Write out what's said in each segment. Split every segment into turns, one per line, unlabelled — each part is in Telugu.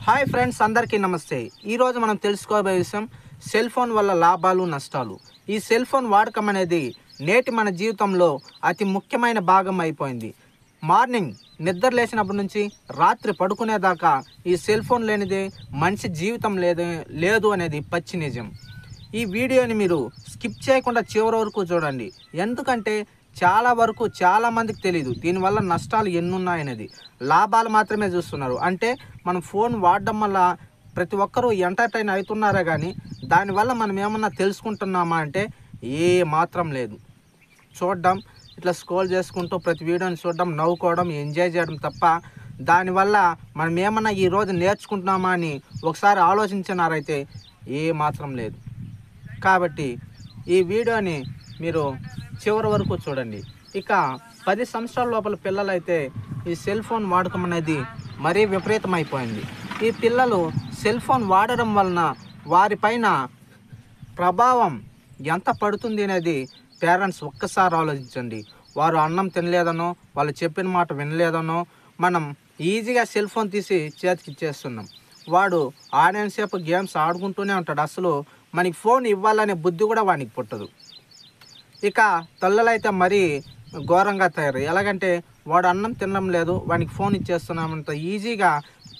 హాయ్ ఫ్రెండ్స్, అందరికీ నమస్తే. ఈరోజు మనం తెలుసుకోబోయే విషయం సెల్ ఫోన్ వల్ల లాభాలు నష్టాలు. ఈ సెల్ ఫోన్ వాడకం అనేది నేటి మన జీవితంలో అతి ముఖ్యమైన భాగం అయిపోయింది. మార్నింగ్ నిద్ర లేచినప్పటి నుంచి రాత్రి పడుకునేదాకా ఈ సెల్ ఫోన్ లేనిదే మనిషి జీవితం లేదు అనేది పచ్చి నిజం. ఈ వీడియోని మీరు స్కిప్ చేయకుండా చివరి వరకు చూడండి. ఎందుకంటే చాలా మందికి తెలియదు దీనివల్ల నష్టాలు ఎన్నున్నాయనేది. లాభాలు మాత్రమే చూస్తున్నారు. అంటే మనం ఫోన్ వాడడం వల్ల ప్రతి ఒక్కరూ ఎంటర్టైన్ అవుతున్నారే కానీ దానివల్ల మనం ఏమన్నా తెలుసుకుంటున్నామా అంటే ఏ మాత్రం లేదు. చూడడం, ఇట్లా స్క్రోల్ చేసుకుంటూ ప్రతి వీడియోని చూడడం, నవ్వుకోవడం, ఎంజాయ్ చేయడం తప్ప దానివల్ల మనం ఏమన్నా ఈరోజు నేర్చుకుంటున్నామా అని ఒకసారి ఆలోచించినారైతే ఏ మాత్రం లేదు. కాబట్టి ఈ వీడియోని మీరు చివరి వరకు చూడండి. ఇక 10 సంవత్సరాల లోపల పిల్లలైతే ఈ సెల్ ఫోన్ వాడకం అనేది మరీ విపరీతమైపోయింది. ఈ పిల్లలు సెల్ ఫోన్ వాడడం వలన వారిపైన ప్రభావం ఎంత పడుతుంది అనేది పేరెంట్స్ ఒక్కసారి ఆలోచించండి. వారు అన్నం తినలేదనో, వాళ్ళు చెప్పిన మాట వినలేదనో మనం ఈజీగా సెల్ ఫోన్ తీసి చేతికి ఇచ్చేస్తున్నాం. వాడు ఆడేసేపు గేమ్స్ ఆడుకుంటూనే ఉంటాడు. అసలు మనకి ఫోన్ ఇవ్వాలనే బుద్ధి కూడా వానికి పుట్టదు. ఇక తల్లులైతే మరీ ఘోరంగా తయారు. ఎలాగంటే వాడు అన్నం తినడం లేదు, వానికి ఫోన్ ఇచ్చేస్తున్నామంత ఈజీగా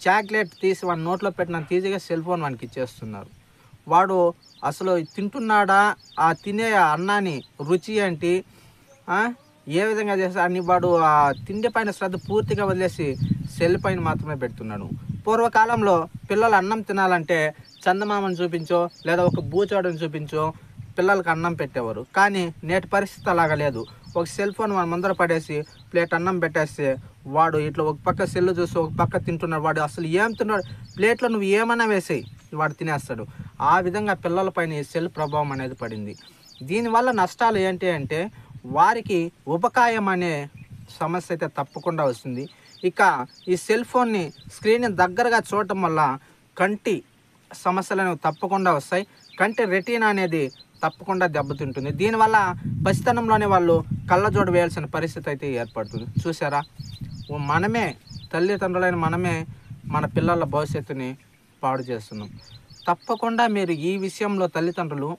చాక్లెట్ తీసి వాడి నోట్లో పెట్టినంత ఈజీగా సెల్ ఫోన్ వానికి ఇచ్చేస్తున్నారు. వాడు అసలు తింటున్నాడా, ఆ తినే అన్నాన్ని రుచి ఏంటి, ఏ విధంగా చేస్తే అని వాడు ఆ తిండి పైన శ్రద్ధ పూర్తిగా వదిలేసి సెల్ పైన మాత్రమే పెడుతున్నాడు. పూర్వకాలంలో పిల్లలు అన్నం తినాలంటే చందమామను చూపించో లేదా ఒక బూచోడని చూపించో పిల్లలకు అన్నం పెట్టేవారు. కానీ నేటి పరిస్థితి అలాగా లేదు. ఒక సెల్ ఫోన్ మన ముందర పడేసి ప్లేట్ అన్నం పెట్టేస్తే వాడు ఇట్లా ఒక పక్క సెల్ చూసి ఒక పక్క తింటున్నాడు. వాడు అసలు ఏం తిన్నాడు, ప్లేట్లో నువ్వు ఏమన్నా వేసేయి వాడు తినేస్తాడు. ఆ విధంగా పిల్లలపైన ఈ సెల్ ప్రభావం అనేది పడింది. దీనివల్ల నష్టాలు ఏంటి అంటే వారికి ఉపకాయం అనే సమస్య అయితే తప్పకుండా వస్తుంది. ఇక ఈ సెల్ ఫోన్ని స్క్రీన్ దగ్గరగా చూడటం వల్ల కంటి సమస్యలు అనేవి తప్పకుండా వస్తాయి. కంటి రెటీనా అనేది తప్పకుండా దెబ్బతింటుంది. దీనివల్ల పసితనంలోనే వాళ్ళు కళ్ళజోడు వేయాల్సిన పరిస్థితి అయితే ఏర్పడుతుంది. చూసారా, మనమే తల్లిదండ్రులైన మనమే మన పిల్లల భవిష్యత్తుని పాడు చేస్తున్నాం. తప్పకుండా మీరు ఈ విషయంలో తల్లిదండ్రులు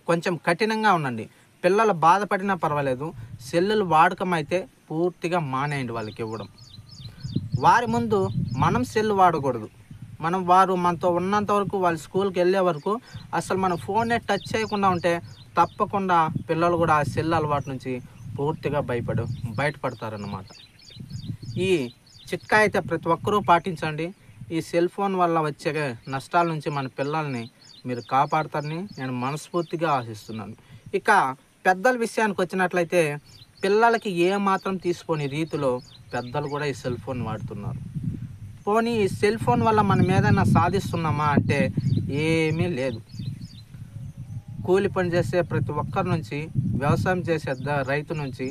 కొంచెం కఠినంగా ఉండండి. పిల్లలు బాధపడినా పర్వాలేదు, సెల్లులు వాడకం అయితే పూర్తిగా మానేయండి వాళ్ళకి ఇవ్వడం. వారి ముందు మనం సెల్ వాడకూడదు. వారు మనతో ఉన్నంత వరకు, వాళ్ళు స్కూల్కి వెళ్ళే వరకు అసలు మన ఫోన్నే టచ్ చేయకుండా ఉంటే తప్పకుండా పిల్లలు కూడా ఆ సెల్ అలవాటు నుంచి పూర్తిగా బయటపడతారన్నమాట. ఈ చిట్కా అయితే ప్రతి ఒక్కరూ పాటించండి. ఈ సెల్ ఫోన్ వల్ల వచ్చే నష్టాల నుంచి మన పిల్లల్ని మీరు కాపాడతారని నేను మనస్ఫూర్తిగా ఆశిస్తున్నాను. ఇక పెద్దల విషయానికి వచ్చినట్లయితే పిల్లలకి ఏమాత్రం తీసుకోని రీతిలో పెద్దలు కూడా ఈ సెల్ ఫోన్ వాడుతున్నారు. పోనీ ఈ సెల్ ఫోన్ వల్ల మనం ఏదైనా సాధిస్తున్నామా అంటే ఏమీ లేదు. కూలి పని చేసే ప్రతి ఒక్కరి నుంచి, వ్యవసాయం చేసే రైతు నుంచి,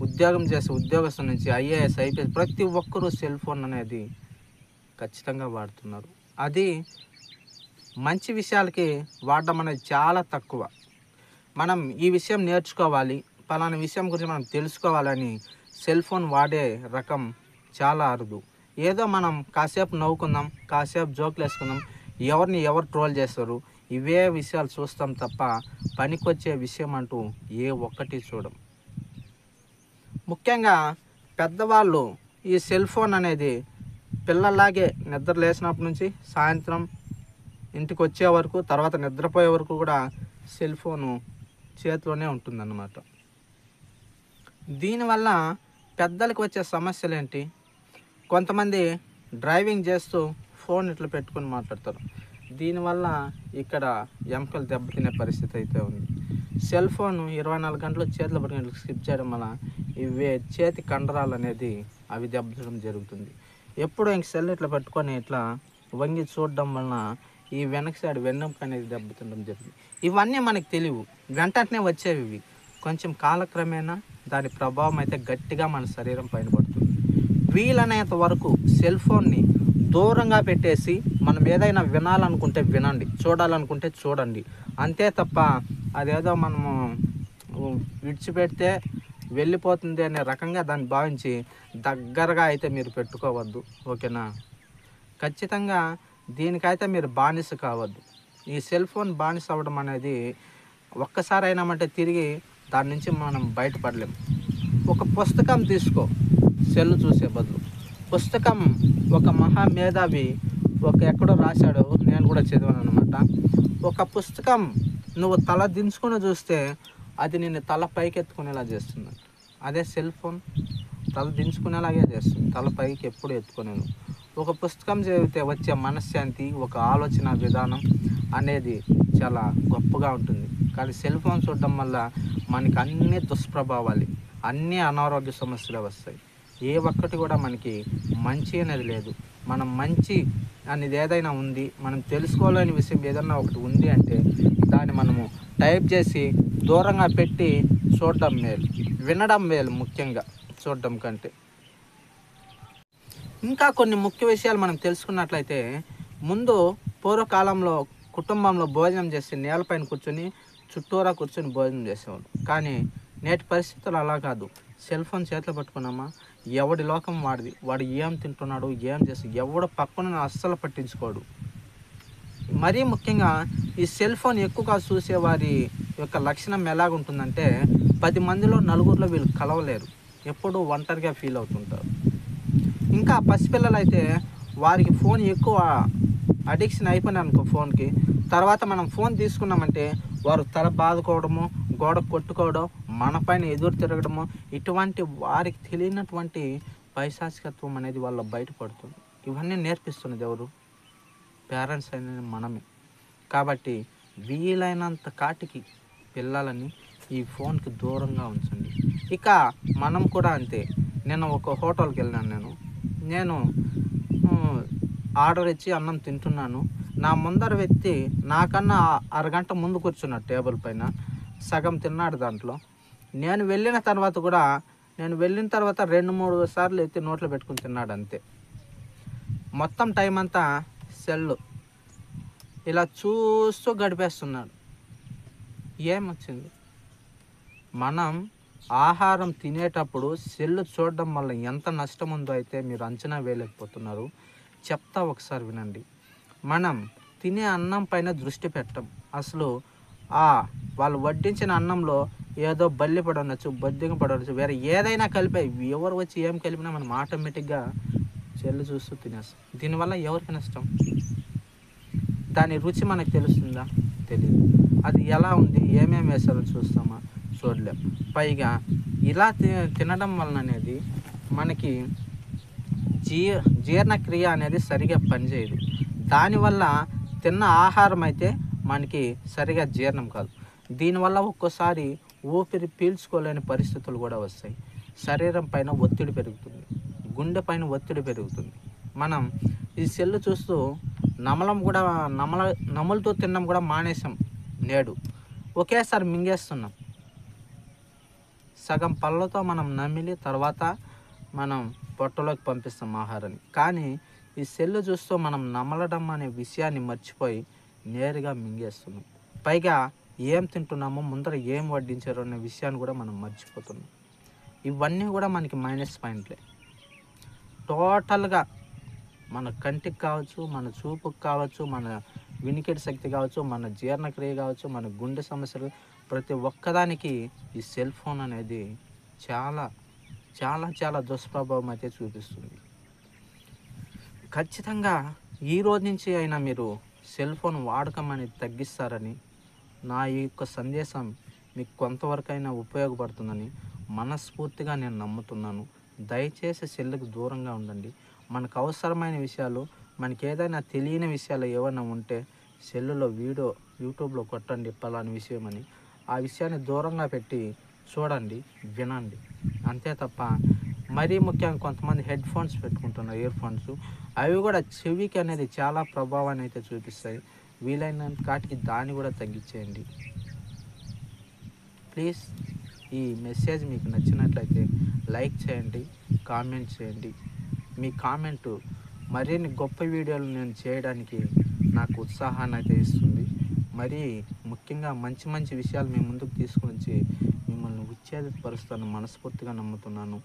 ఉద్యోగం చేసే ఉద్యోగస్తు నుంచి, ఐఏఎస్, ఐపీఎస్ ప్రతి ఒక్కరూ సెల్ ఫోన్ అనేది ఖచ్చితంగా వాడుతున్నారు. అది మంచి విషయాలకి వాడడం అనేది చాలా తక్కువ. మనం ఈ విషయం నేర్చుకోవాలి, పలానా విషయం గురించి మనం తెలుసుకోవాలని సెల్ ఫోన్ వాడే రకం చాలా అరుదు. ఏదో మనం కాసేపు నవ్వుకుందాం, కాసేపు జోకులు వేసుకుందాం, ఎవరిని ఎవరు ట్రోల్ చేస్తారు, ఇవే విషయాలు చూస్తాం తప్ప పనికొచ్చే విషయం అంటూ ఏ ఒక్కటి చూడం. ముఖ్యంగా పెద్దవాళ్ళు ఈ సెల్ ఫోన్ అనేది పిల్లల్లాగే నిద్ర లేచినప్పటి నుంచి సాయంత్రం ఇంటికి వచ్చే వరకు, తర్వాత నిద్రపోయే వరకు కూడా సెల్ ఫోను చేతిలోనే ఉంటుందన్నమాట. దీనివల్ల పెద్దలకు వచ్చే సమస్యలు ఏంటి? కొంతమంది డ్రైవింగ్ చేస్తూ ఫోన్ ఇట్లా పెట్టుకొని మాట్లాడతారు. దీనివల్ల ఇక్కడ ఎముకలు దెబ్బతినే పరిస్థితి అయితే ఉంది. సెల్ ఫోన్ 24 గంటలు చేతిలో పట్టుకుని స్కిప్ చేయడం వల్ల ఇవే చేతి కండరాలు అనేది అవి దెబ్బతినడం జరుగుతుంది. ఎప్పుడు ఇంక సెల్ ఇట్లా పెట్టుకొని ఇట్లా వంగి చూడడం వలన ఈ వెనక సైడ్ వెన్నెముక అనేది దెబ్బతినడం జరుగుతుంది. ఇవన్నీ మనకు తెలియవు, వెంటనే వచ్చేవి. ఇవి కొంచెం కాలక్రమేణా దాని ప్రభావం అయితే గట్టిగా మన శరీరం పైన పడుతుంది. వీలైనంత వరకు సెల్ ఫోన్ని దూరంగా పెట్టేసి మనం ఏదైనా వినాలనుకుంటే వినండి, చూడాలనుకుంటే చూడండి. అంతే తప్ప అదేదో మనము విడిచిపెడితే వెళ్ళిపోతుంది అనే రకంగా దాన్ని భావించి దగ్గరగా అయితే మీరు పెట్టుకోవద్దు. ఓకేనా? ఖచ్చితంగా దీనికైతే మీరు బానిస కావద్దు. ఈ సెల్ ఫోన్ బానిస అవ్వడం అనేది ఒక్కసారి అయినామంటే తిరిగి దాని నుంచి మనం బయటపడలేం. ఒక పుస్తకం తీసుకో సెల్ చూసే బదులు. పుస్తకం ఒక మహామేధావి ఎక్కడో రాశాడు, నేను కూడా చదివాను అనమాట. ఒక పుస్తకం నువ్వు తల దించుకొని చూస్తే అది నిన్ను తల పైకెత్తుకునేలా చేస్తుంది. అదే సెల్ ఫోన్ తల దించుకునేలాగే చేస్తుంది, తల పైకి ఎప్పుడు ఎత్తుకునేను. ఒక పుస్తకం చదివితే వచ్చే మనశ్శాంతి, ఒక ఆలోచన విధానం అనేది చాలా గొప్పగా ఉంటుంది. కానీ సెల్ ఫోన్ చూడడం వల్ల మనకి అన్ని దుష్ప్రభావాలు, అన్ని అనారోగ్య సమస్యలు వస్తాయి. ఏ ఒక్కటి కూడా మనకి మంచి అనేది లేదు. మనం మంచి అనేది ఏదైనా ఉంది, మనం తెలుసుకోలేని విషయం ఏదైనా ఒకటి ఉంది అంటే దాన్ని మనము టైప్ చేసి దూరంగా పెట్టి చూడడం మేలు, వినడం మేలు ముఖ్యంగా చూడడం కంటే. ఇంకా కొన్ని ముఖ్య విషయాలు మనం తెలుసుకున్నట్లయితే, ముందు పూర్వకాలంలో కుటుంబంలో భోజనం చేసి నేలపైన కూర్చొని చుట్టూరా కూర్చొని భోజనం చేసేవాడు. కానీ నేటి పరిస్థితులు అలా కాదు. సెల్ ఫోన్ చేతిలో పట్టుకున్నామా, ఎవడి లోకం వాడిది, వాడు ఏం తింటున్నాడు, ఏం చేసి ఎవడు పక్కన అస్సలు పట్టించుకోడు. మరీ ముఖ్యంగా ఈ సెల్ ఫోన్ ఎక్కువగా చూసే వారి యొక్క లక్షణం ఎలాగుంటుందంటే, 10 మందిలో నలుగురిలో వీళ్ళు కలవలేరు, ఎప్పుడూ ఒంటరిగా ఫీల్ అవుతుంటారు. ఇంకా పసిపిల్లలు అయితే వారికి ఫోన్ ఎక్కువ అడిక్షన్ అయిపోయినారు అనుకో ఫోన్కి, తర్వాత మనం ఫోన్ తీసుకున్నామంటే వారు తల బాదుకోవడము, గోడ కొట్టుకోవడం, మన పైన ఎదురు తిరగడము, ఇటువంటి వారికి తెలియనటువంటి పైశాచికత్వం అనేది వాళ్ళ బయటపడుతుంది. ఇవన్నీ నేర్పిస్తున్నది ఎవరు? పేరెంట్స్ అయిన మనమే. కాబట్టి వీలైనంత కాటికి పిల్లలని ఈ ఫోన్కి దూరంగా ఉంచండి. ఇక మనం కూడా అంతే. నేను ఒక హోటల్కి వెళ్ళాను. నేను ఆర్డర్ ఇచ్చి అన్నం తింటున్నాను. నా ముందర వ్యక్తి నాకన్నా అరగంట ముందు కూర్చున్నాడు టేబుల్ పైన, సగం తిన్నాడు దాంట్లో. నేను వెళ్ళిన తర్వాత 2-3 సార్లు ఎత్తి నోట్లో పెట్టుకుని తిన్నాడు అంతే. మొత్తం టైం అంతా సెల్ ఇలా చూస్తూ గడిపేస్తున్నాడు. ఏమొచ్చింది? మనం ఆహారం తినేటప్పుడు సెల్ చూడడం వల్ల ఎంత నష్టం ఉందో అయితే మీరు అంచనా వేయలేకపోతున్నారు. చెప్తా, ఒకసారి వినండి. మనం తినే అన్నం పైన దృష్టి పెట్టం. అసలు వాళ్ళు వడ్డించిన అన్నంలో ఏదో బల్లి పడవచ్చు, బొద్దింక పడవచ్చు, వేరే ఏదైనా కలిపి ఎవరు వచ్చి ఏం కలిపినా మనం ఆటోమేటిక్గా సెల్ చూస్తూ తినేస్తాం. దీనివల్ల ఎవరికి నష్టం? దాని రుచి మనకు తెలుస్తుందా? తెలియదు. అది ఎలా ఉంది, ఏమేమి వేసారో చూస్తామా? చూడలేం. పైగా ఇలా తినడం వలన అనేది మనకి జీర్ణక్రియ అనేది సరిగా పనిచేయదు. దానివల్ల తిన్న ఆహారం అయితే మనకి సరిగా జీర్ణం కాదు. దీనివల్ల ఒక్కోసారి ఊపిరి పీల్చుకోలేని పరిస్థితులు కూడా వస్తాయి. శరీరం పైన ఒత్తిడి పెరుగుతుంది, గుండె పైన ఒత్తిడి పెరుగుతుంది. మనం ఈ సెల్ చూస్తూ నమలతో తినడం కూడా మానేసాం. నేడు ఒకేసారి మింగేస్తున్నాం. సగం పళ్ళతో మనం నమిలి తర్వాత మనం పొట్టలోకి పంపిస్తాం ఆహారాన్ని. కానీ ఈ సెల్ చూస్తూ మనం నమలడం అనే విషయాన్ని మర్చిపోయి నేరుగా మింగేస్తున్నాం. పైగా ఏం తింటున్నామో, ముందర ఏం వడ్డించారో అనే విషయాన్ని కూడా మనం మర్చిపోతున్నాం. ఇవన్నీ కూడా మనకి మైనస్ పాయింట్లే. టోటల్గా మన కంటికి కావచ్చు, మన చూపుకి కావచ్చు, మన వినికిడి శక్తి కావచ్చు, మన జీర్ణక్రియ కావచ్చు, మన గుండె సమస్యలు, ప్రతి ఒక్కదానికి ఈ సెల్ ఫోన్ అనేది చాలా చాలా చాలా దుష్ప్రభావం అయితే చూపిస్తుంది. ఖచ్చితంగా ఈ రోజు నుంచి అయినా మీరు సెల్ ఫోన్ వాడకం అనేది తగ్గిస్తారని, నా ఈ యొక్క సందేశం మీకు కొంతవరకైనా ఉపయోగపడుతుందని మనస్ఫూర్తిగా నేను నమ్ముతున్నాను. దయచేసి సెల్లుకు దూరంగా ఉండండి. మనకు అవసరమైన విషయాలు, మనకి ఏదైనా తెలియని విషయాలు ఏమైనా ఉంటే సెల్లులో యూట్యూబ్లో కొట్టండి పలాని విషయం అని. ఆ విషయాన్ని దూరంగా పెట్టి చూడండి, వినండి. అంతే తప్ప మరీ ముఖ్యంగా కొంతమంది హెడ్ ఫోన్స్ పెట్టుకుంటున్నారు, ఇయర్ ఫోన్స్. అవి కూడా చెవికి అనేది చాలా ప్రభావాన్ని అయితే చూపిస్తాయి. వీలైనంత కాటికి దాన్ని కూడా తగ్గించేయండి ప్లీజ్. ఈ మెసేజ్ మీకు నచ్చినట్లయితే లైక్ చేయండి, కామెంట్ చేయండి. మీ కామెంటు మరిన్ని గొప్ప వీడియోలు నేను చేయడానికి నాకు ఉత్సాహాన్ని అయితే ఇస్తుంది. మరీ ముఖ్యంగా మంచి విషయాలు మీ ముందుకు తీసుకొని వచ్చి మిమ్మల్ని ఉత్తేజపరుస్తాను మనస్ఫూర్తిగా నమ్ముతున్నాను.